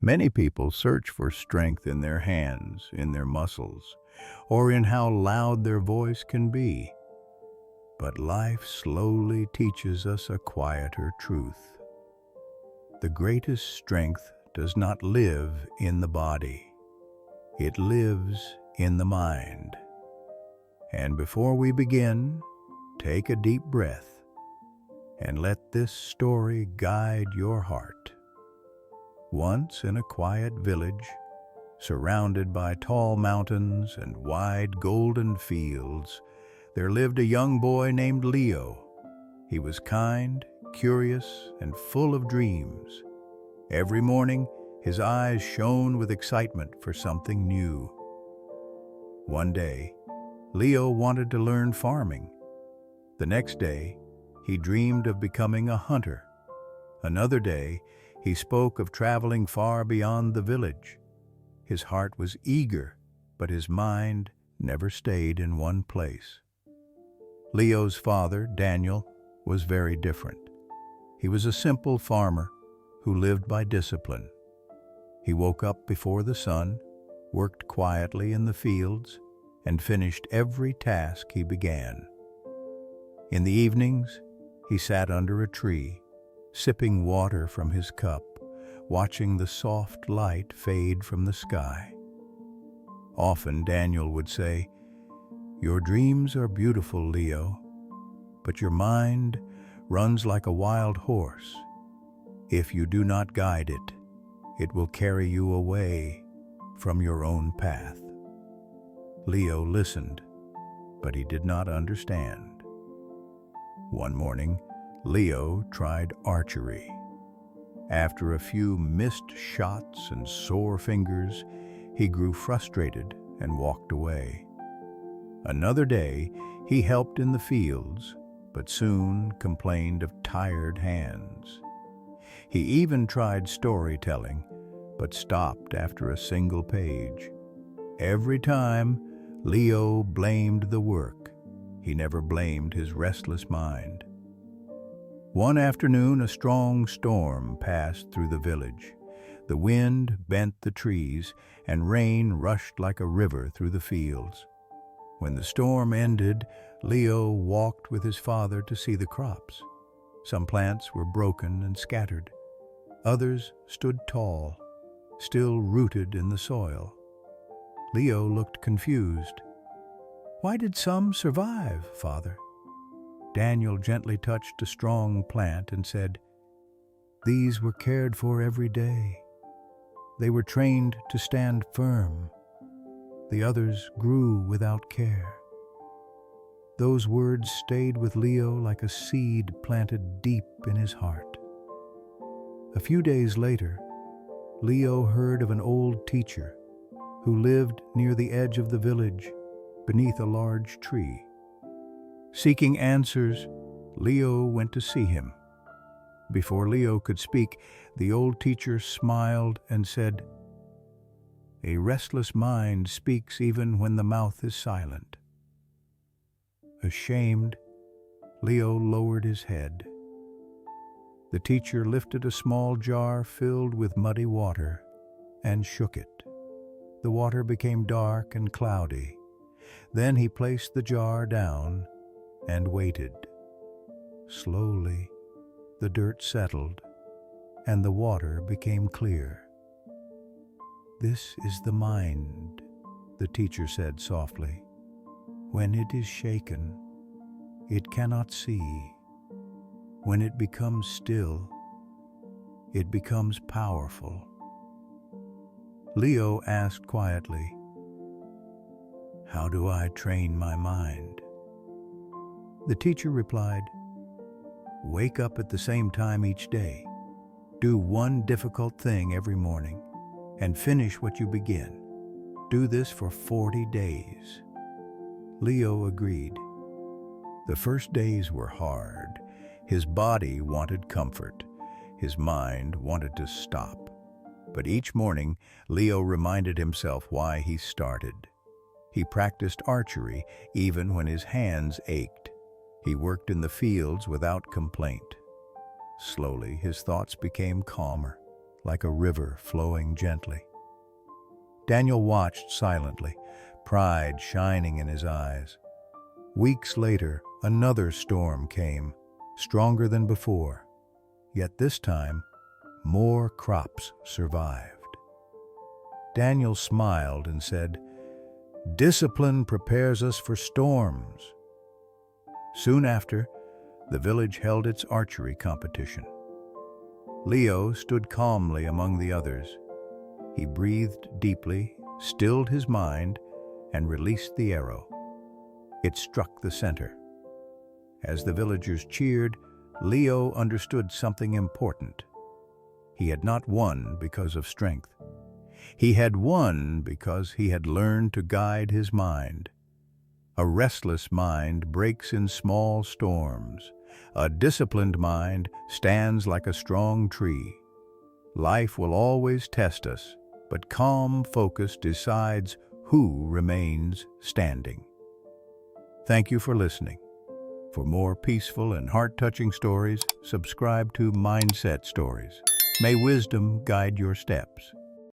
Many people search for strength in their hands, in their muscles, or in how loud their voice can be. But life slowly teaches us a quieter truth. The greatest strength does not live in the body. It lives in the mind. And before we begin, take a deep breath and let this story guide your heart. Once in a quiet village, surrounded by tall mountains and wide golden fields, there lived a young boy named Leo. He was kind, curious, and full of dreams. Every morning, his eyes shone with excitement for something new. One day, Leo wanted to learn farming. The next day, he dreamed of becoming a hunter. Another day, he spoke of traveling far beyond the village. His heart was eager, but his mind never stayed in one place. Leo's father, Daniel, was very different. He was a simple farmer who lived by discipline. He woke up before the sun, worked quietly in the fields, and finished every task he began. In the evenings, he sat under a tree, sipping water from his cup, watching the soft light fade from the sky. Often Daniel would say, "Your dreams are beautiful, Leo, but your mind runs like a wild horse. If you do not guide it, it will carry you away from your own path." Leo listened, but he did not understand. One morning, Leo tried archery. After a few missed shots and sore fingers, he grew frustrated and walked away. Another day, he helped in the fields, but soon complained of tired hands. He even tried storytelling, but stopped after a single page. Every time, Leo blamed the work. He never blamed his restless mind. One afternoon, a strong storm passed through the village. The wind bent the trees, and rain rushed like a river through the fields. When the storm ended, Leo walked with his father to see the crops. Some plants were broken and scattered. Others stood tall, still rooted in the soil. Leo looked confused. "Why did some survive, Father?" Daniel gently touched a strong plant and said, "These were cared for every day. They were trained to stand firm. The others grew without care." Those words stayed with Leo like a seed planted deep in his heart. A few days later, Leo heard of an old teacher who lived near the edge of the village beneath a large tree. Seeking answers, Leo went to see him. Before Leo could speak, the old teacher smiled and said, "A restless mind speaks even when the mouth is silent." Ashamed, Leo lowered his head. The teacher lifted a small jar filled with muddy water and shook it. The water became dark and cloudy. Then he placed the jar down and waited. Slowly, the dirt settled, and the water became clear. "This is the mind," the teacher said softly. "When it is shaken, it cannot see. When it becomes still, it becomes powerful." Leo asked quietly, "How do I train my mind?" The teacher replied, "Wake up at the same time each day. Do one difficult thing every morning, and finish what you begin. Do this for 40 days. Leo agreed. The first days were hard. His body wanted comfort. His mind wanted to stop. But each morning, Leo reminded himself why he started. He practiced archery even when his hands ached. He worked in the fields without complaint. Slowly, his thoughts became calmer, like a river flowing gently. Daniel watched silently, pride shining in his eyes. Weeks later, another storm came, stronger than before. Yet this time, more crops survived. Daniel smiled and said, "Discipline prepares us for storms." Soon after, the village held its archery competition. Leo stood calmly among the others. He breathed deeply, stilled his mind, and released the arrow. It struck the center. As the villagers cheered, Leo understood something important. He had not won because of strength. He had won because he had learned to guide his mind. A restless mind breaks in small storms. A disciplined mind stands like a strong tree. Life will always test us, but calm focus decides who remains standing. Thank you for listening. For more peaceful and heart-touching stories, subscribe to Mindset Stories. May wisdom guide your steps.